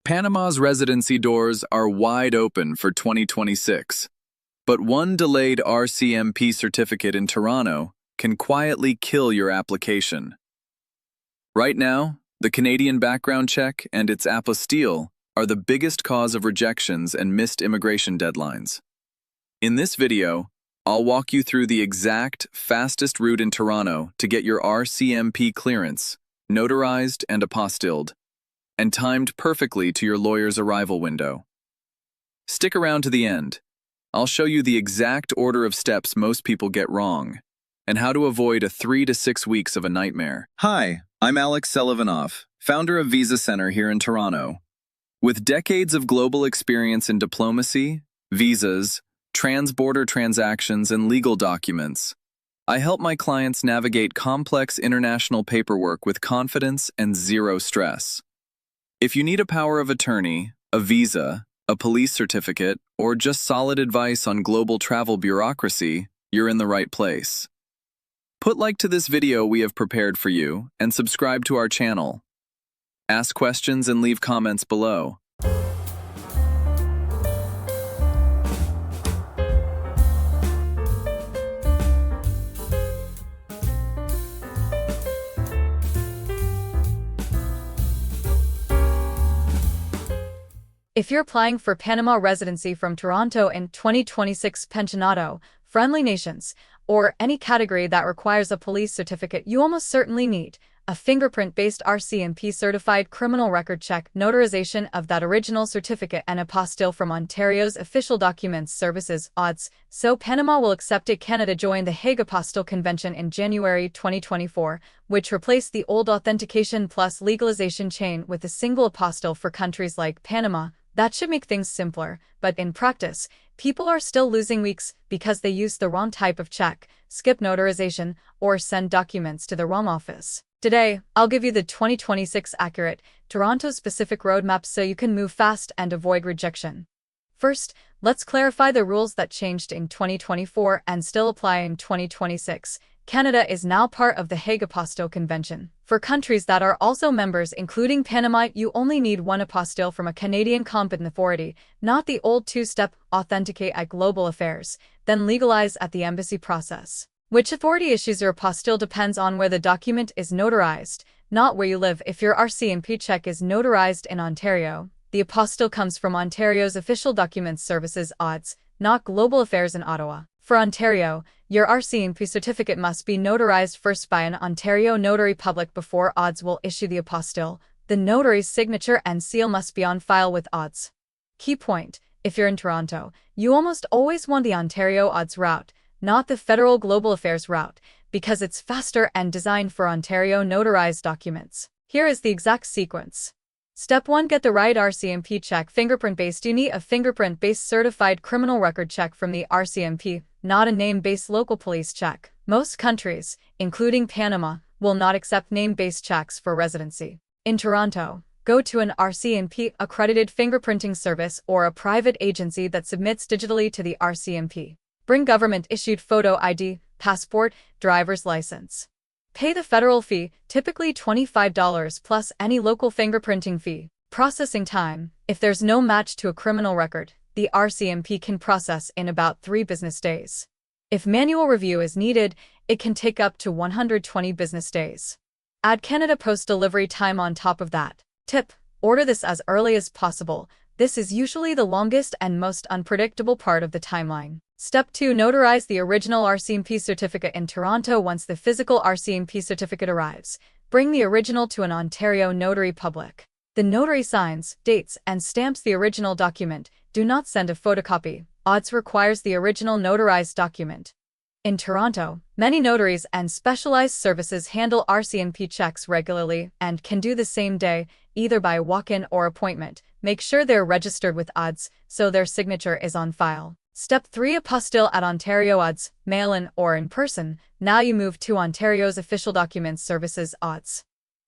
Panama's residency doors are wide open for 2026, but one delayed RCMP certificate in Toronto can quietly kill your application. Right now, the Canadian background check and its apostille are the biggest cause of rejections and missed immigration deadlines. In this video, I'll walk you through the exact fastest route in Toronto to get your RCMP clearance, notarized and apostilled, and timed perfectly to your lawyer's arrival window. Stick around to the end. I'll show you the exact order of steps most people get wrong, and how to avoid 3 to 6 weeks of a nightmare. Hi, I'm Selivanov, founder of Visa Center here in Toronto. With decades of global experience in diplomacy, visas, trans-border transactions, and legal documents, I help my clients navigate complex international paperwork with confidence and zero stress. If you need a power of attorney, a visa, a police certificate, or just solid advice on global travel bureaucracy, you're in the right place. Put like to this video we have prepared for you and subscribe to our channel. Ask questions and leave comments below. If you're applying for Panama residency from Toronto in 2026 pensionado, friendly nations, or any category that requires a police certificate, you almost certainly need a fingerprint-based RCMP certified criminal record check, notarization of that original certificate, and apostille from Ontario's Official Documents Services (ODS). So Panama will accept it. Canada joined the Hague Apostille Convention in January 2024, which replaced the old authentication plus legalization chain with a single apostille for countries like Panama. That should make things simpler, but in practice, people are still losing weeks because they use the wrong type of check, skip notarization, or send documents to the wrong office. Today, I'll give you the 2026 accurate, Toronto-specific roadmap so you can move fast and avoid rejection. First, let's clarify the rules that changed in 2024 and still apply in 2026. Canada is now part of the Hague Apostille Convention. For countries that are also members, including Panama, you only need one apostille from a Canadian competent authority, not the old two-step authenticate at Global Affairs, then legalize at the embassy process. Which authority issues your apostille depends on where the document is notarized, not where you live. If your RCMP check is notarized in Ontario, the apostille comes from Ontario's Official Documents Services (ODS), not Global Affairs in Ottawa. For Ontario, your RCMP certificate must be notarized first by an Ontario notary public before ODS will issue the apostille. The notary's signature and seal must be on file with ODS. Key point: if you're in Toronto, you almost always want the Ontario ODS route, not the Federal Global Affairs route, because it's faster and designed for Ontario notarized documents. Here is the exact sequence. Step 1. Get the right RCMP check. Fingerprint-based. You need a fingerprint-based certified criminal record check from the RCMP, not a name-based local police check. Most countries, including Panama, will not accept name-based checks for residency. In Toronto, go to an RCMP accredited fingerprinting service or a private agency that submits digitally to the RCMP. Bring government-issued photo ID, passport, driver's license. Pay the federal fee, typically $25 plus any local fingerprinting fee. Processing time: if there's no match to a criminal record, the RCMP can process in about 3 business days. If manual review is needed, it can take up to 120 business days. Add Canada Post delivery time on top of that. Tip: order this as early as possible. This is usually the longest and most unpredictable part of the timeline. Step 2. Notarize the original RCMP certificate in Toronto. Once the physical RCMP certificate arrives, bring the original to an Ontario notary public. The notary signs, dates, and stamps the original document. Do not send a photocopy. ODS requires the original notarized document. In Toronto, many notaries and specialized services handle RCMP checks regularly and can do the same day, either by walk-in or appointment. Make sure they're registered with ODS so their signature is on file. Step 3. Apostille at Ontario ODS, mail-in or in person. Now you move to Ontario's Official Documents Services (ODS).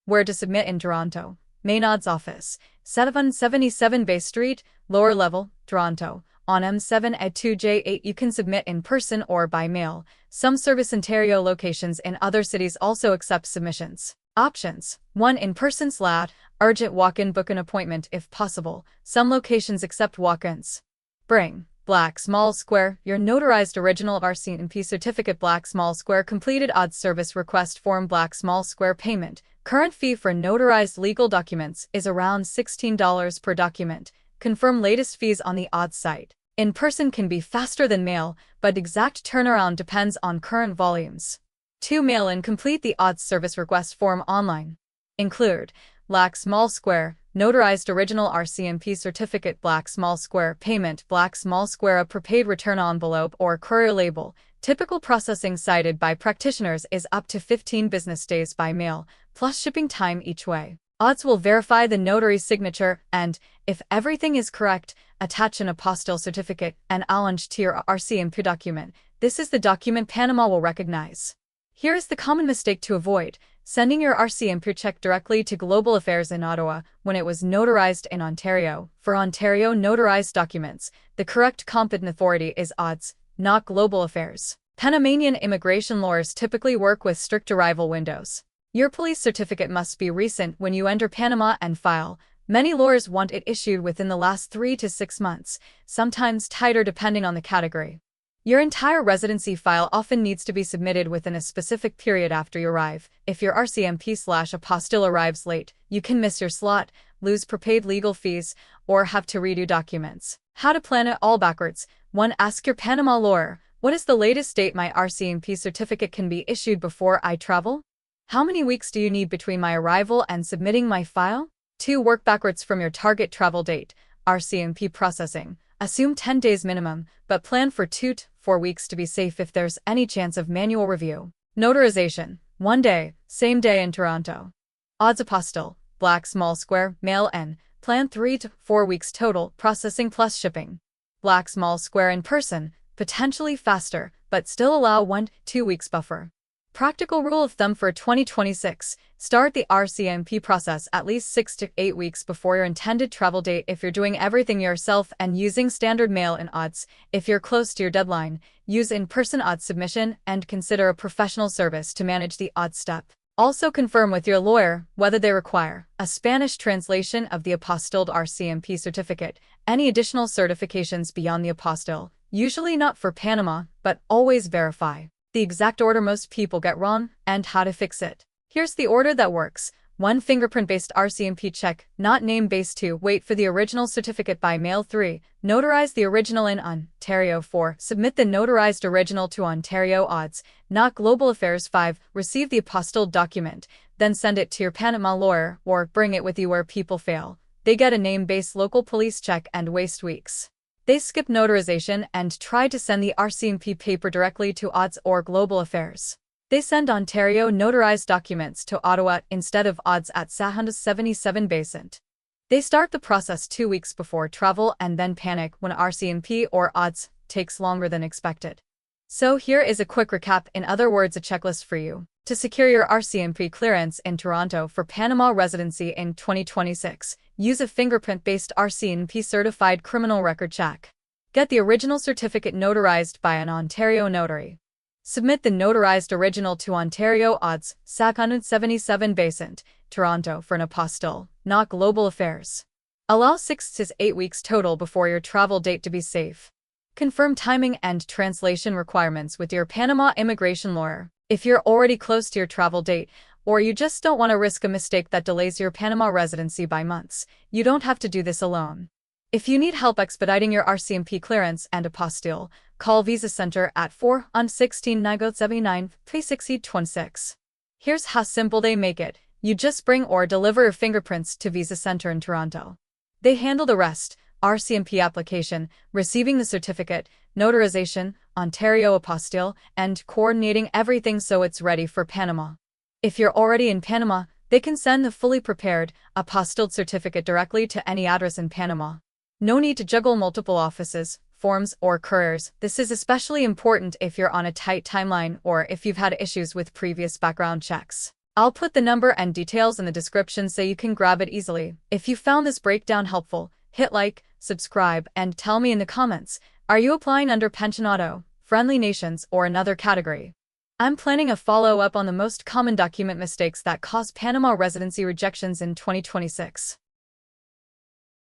Where to submit in Toronto? Main ODS office, 777 Bay Street, lower level, Toronto. On M7 at 2J8 you can submit in person or by mail. Some Service Ontario locations in other cities also accept submissions. Options: 1. In-person / Urgent walk-in, book an appointment if possible. Some locations accept walk-ins. Bring black small square your notarized original RCMP certificate, black small square completed odds service request form, black small square payment. Current fee for notarized legal documents is around $16 per document. Confirm latest fees on the odds site. In person can be faster than mail, but exact turnaround depends on current volumes. 2. Mail in, complete the odds service request form online. Include black small square notarized original RCMP certificate, black small square payment, black small square a prepaid return envelope or courier label. Typical processing cited by practitioners is up to 15 business days by mail, plus shipping time each way. Odds will verify the notary's signature and, if everything is correct, attach an apostille certificate and allonge to your RCMP document. This is the document Panama will recognize. Here is the common mistake to avoid: sending your RCMP check directly to Global Affairs in Ottawa when it was notarized in Ontario. For Ontario notarized documents, the correct competent authority is odds, not Global Affairs. Panamanian immigration lawyers typically work with strict arrival windows. Your police certificate must be recent when you enter Panama and file. Many lawyers want it issued within the last 3 to 6 months, sometimes tighter depending on the category. Your entire residency file often needs to be submitted within a specific period after you arrive. If your RCMP/apostille arrives late, you can miss your slot, lose prepaid legal fees, or have to redo documents. How to plan it all backwards. 1. Ask your Panama lawyer, what is the latest date my RCMP certificate can be issued before I travel? How many weeks do you need between my arrival and submitting my file? 2. Work backwards from your target travel date. RCMP processing. Assume 10 days minimum, but plan for 2 to 4 weeks to be safe if there's any chance of manual review. Notarization. 1 day, same day in Toronto. Odds apostille, black small square, mail in. Plan 3 to 4 weeks total, processing plus shipping. Black small square in person, potentially faster, but still allow 1 to 2 weeks buffer. Practical rule of thumb for 2026, start the RCMP process at least 6 to 8 weeks before your intended travel date if you're doing everything yourself and using standard mail in odds. If you're close to your deadline, use in-person odds submission and consider a professional service to manage the odds step. Also confirm with your lawyer whether they require a Spanish translation of the apostilled RCMP certificate, any additional certifications beyond the apostille, usually not for Panama, but always verify the exact order most people get wrong, and how to fix it. Here's the order that works. 1. Fingerprint-based RCMP check, not name-based. 2. Wait for the original certificate by mail. 3. Notarize the original in Ontario. 4. Submit the notarized original to Ontario odds, not Global Affairs. 5. Receive the apostilled document, then send it to your Panama lawyer or bring it with you. Where people fail, they get a name-based local police check and waste weeks. They skip notarization and try to send the RCMP paper directly to odds or Global Affairs. They send Ontario notarized documents to Ottawa instead of odds at 77 based. They start the process 2 weeks before travel and then panic when RCMP or odds takes longer than expected. So here is a quick recap, in other words a checklist for you to secure your RCMP clearance in Toronto for Panama residency in 2026. Use a fingerprint-based RCMP certified criminal record check. Get the original certificate notarized by an Ontario notary. Submit the notarized original to Ontario odds, 77 based, Toronto for an apostille, not Global Affairs. Allow 6 to 8 weeks total before your travel date to be safe. Confirm timing and translation requirements with your Panama immigration lawyer. If you're already close to your travel date, or you just don't want to risk a mistake that delays your Panama residency by months, you don't have to do this alone. If you need help expediting your RCMP clearance and apostille, call Visa Center at 416-979-3626. Here's how simple they make it. You just bring or deliver your fingerprints to Visa Center in Toronto. They handle the rest: RCMP application, receiving the certificate, notarization, Ontario apostille, and coordinating everything so it's ready for Panama. If you're already in Panama, they can send the fully prepared, apostilled certificate directly to any address in Panama. No need to juggle multiple offices, forms, or couriers. This is especially important if you're on a tight timeline or if you've had issues with previous background checks. I'll put the number and details in the description so you can grab it easily. If you found this breakdown helpful, hit like, subscribe, and tell me in the comments, are you applying under Pension Auto, Friendly Nations, or another category? I'm planning a follow-up on the most common document mistakes that cause Panama residency rejections in 2026.